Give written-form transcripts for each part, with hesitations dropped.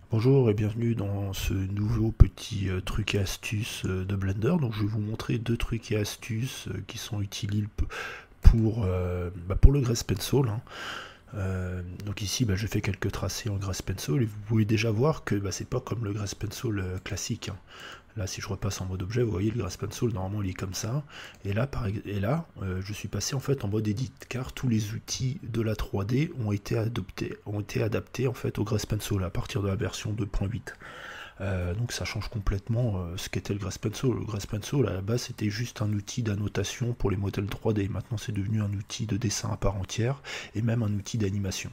Bonjour et bienvenue dans ce nouveau petit truc et astuce de Blender. Donc je vais vous montrer deux trucs et astuces qui sont utiles pour le Grace Pencil, hein. Donc ici je fais quelques tracés en Grace Pencil et vous pouvez déjà voir que c'est pas comme le Grace Pencil classique, hein. Là si je repasse en mode objet, vous voyez le Grace Pencil normalement il est comme ça. Et là, je suis passé en fait en mode edit car tous les outils de la 3D ont été adaptés en fait au Grace Pencil à partir de la version 2.8. Donc ça change complètement ce qu'était le Grace Pencil. Le Grace Pencil à la base c'était juste un outil d'annotation pour les modèles 3D. Maintenant c'est devenu un outil de dessin à part entière et même un outil d'animation.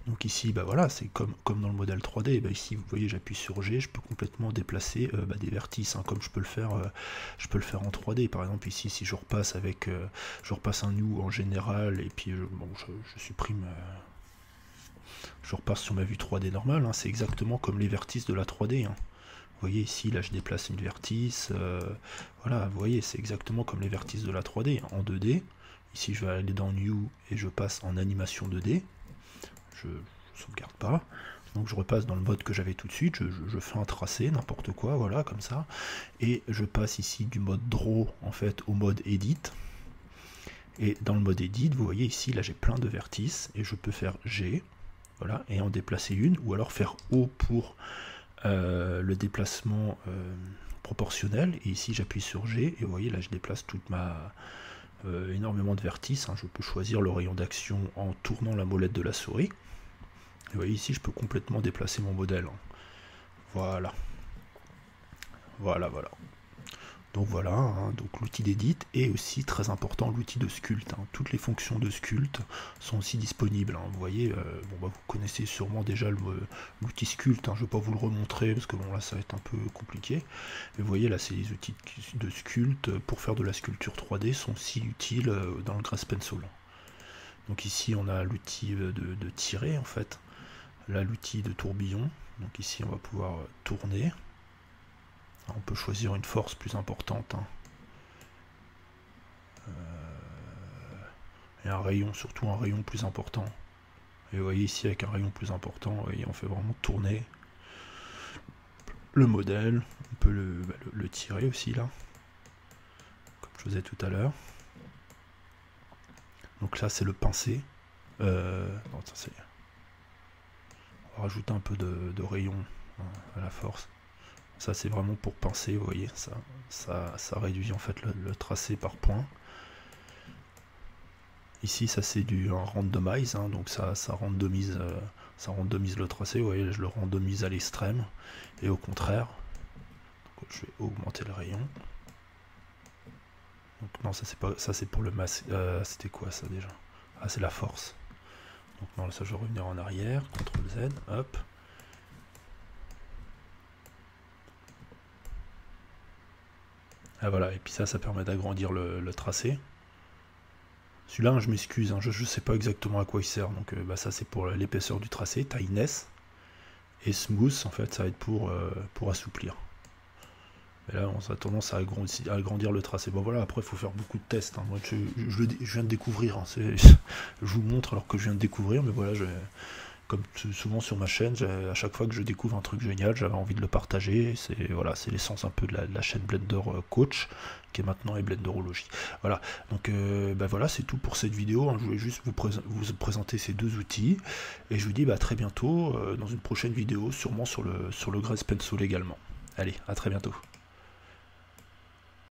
Donc ici, voilà, c'est comme dans le modèle 3D. Ici, vous voyez, j'appuie sur G, je peux complètement déplacer des vertices, hein, comme je peux le faire en 3D. Par exemple, ici, si je repasse je repasse un new en général, et puis je supprime, je repasse sur ma vue 3D normale, hein, c'est exactement comme les vertices de la 3D, hein. Vous voyez ici, là je déplace une vertice, voilà, vous voyez, c'est exactement comme les vertices de la 3D, hein, en 2D. Ici, je vais aller dans New et je passe en animation 2D. Je sauvegarde pas, donc je repasse dans le mode que j'avais tout de suite, je fais un tracé, n'importe quoi, voilà, comme ça, et je passe ici du mode draw en fait au mode edit, et dans le mode edit, vous voyez ici, là j'ai plein de vertices, et je peux faire G, voilà, et en déplacer une, ou alors faire O pour le déplacement proportionnel, et ici j'appuie sur G, et vous voyez là je déplace toute ma... énormément de vertices, hein. Je peux choisir le rayon d'action en tournant la molette de la souris. Et vous voyez ici, je peux complètement déplacer mon modèle. Voilà. Voilà. Donc voilà, hein, donc l'outil d'édit est aussi très important, l'outil de sculpt, hein. Toutes les fonctions de sculpt sont aussi disponibles, hein. Vous voyez, vous connaissez sûrement déjà l'outil sculpt, hein. Je ne vais pas vous le remontrer parce que là ça va être un peu compliqué. Mais vous voyez là, c'est les outils de sculpt pour faire de la sculpture 3D sont si utiles dans le Grace Pencil. Donc ici on a l'outil de tirer en fait. Là l'outil de tourbillon, donc ici on va pouvoir tourner. On peut choisir une force plus importante, hein. Et un rayon, surtout un rayon plus important. Et vous voyez ici avec un rayon plus important, voyez, on fait vraiment tourner le modèle. On peut le tirer aussi là, comme je faisais tout à l'heure. Donc là c'est le pincer. Non, ça c'est... On va rajouter un peu de rayon, hein, à la force. Ça c'est vraiment pour pincer, vous voyez, ça réduit en fait le tracé par point. Ici ça c'est un randomize, hein, donc ça randomise le tracé, vous voyez, je le randomise à l'extrême, et au contraire, donc, je vais augmenter le rayon. Donc non, ça c'est pour le masque, c'était quoi ça déjà? Ah, c'est la force. Donc non, ça je vais revenir en arrière, CTRL Z, hop. Ah voilà, et puis ça permet d'agrandir le tracé. Celui-là, hein, je m'excuse, hein, je ne sais pas exactement à quoi il sert, donc ça c'est pour l'épaisseur du tracé, tightness, et smooth, en fait, ça va être pour assouplir. Et là, on a tendance à agrandir le tracé. Bon voilà, après il faut faire beaucoup de tests, hein. Moi, je viens de découvrir, hein. Je vous montre alors que je viens de découvrir, mais voilà, comme souvent sur ma chaîne, à chaque fois que je découvre un truc génial, j'avais envie de le partager. C'est l'essence un peu de la chaîne Blender Coach, qui est maintenant et Blenderologie. Voilà, donc voilà, c'est tout pour cette vidéo, hein. Je voulais juste vous présenter ces deux outils, et je vous dis à très bientôt dans une prochaine vidéo, sûrement sur le Grace Pencil également. Allez, à très bientôt.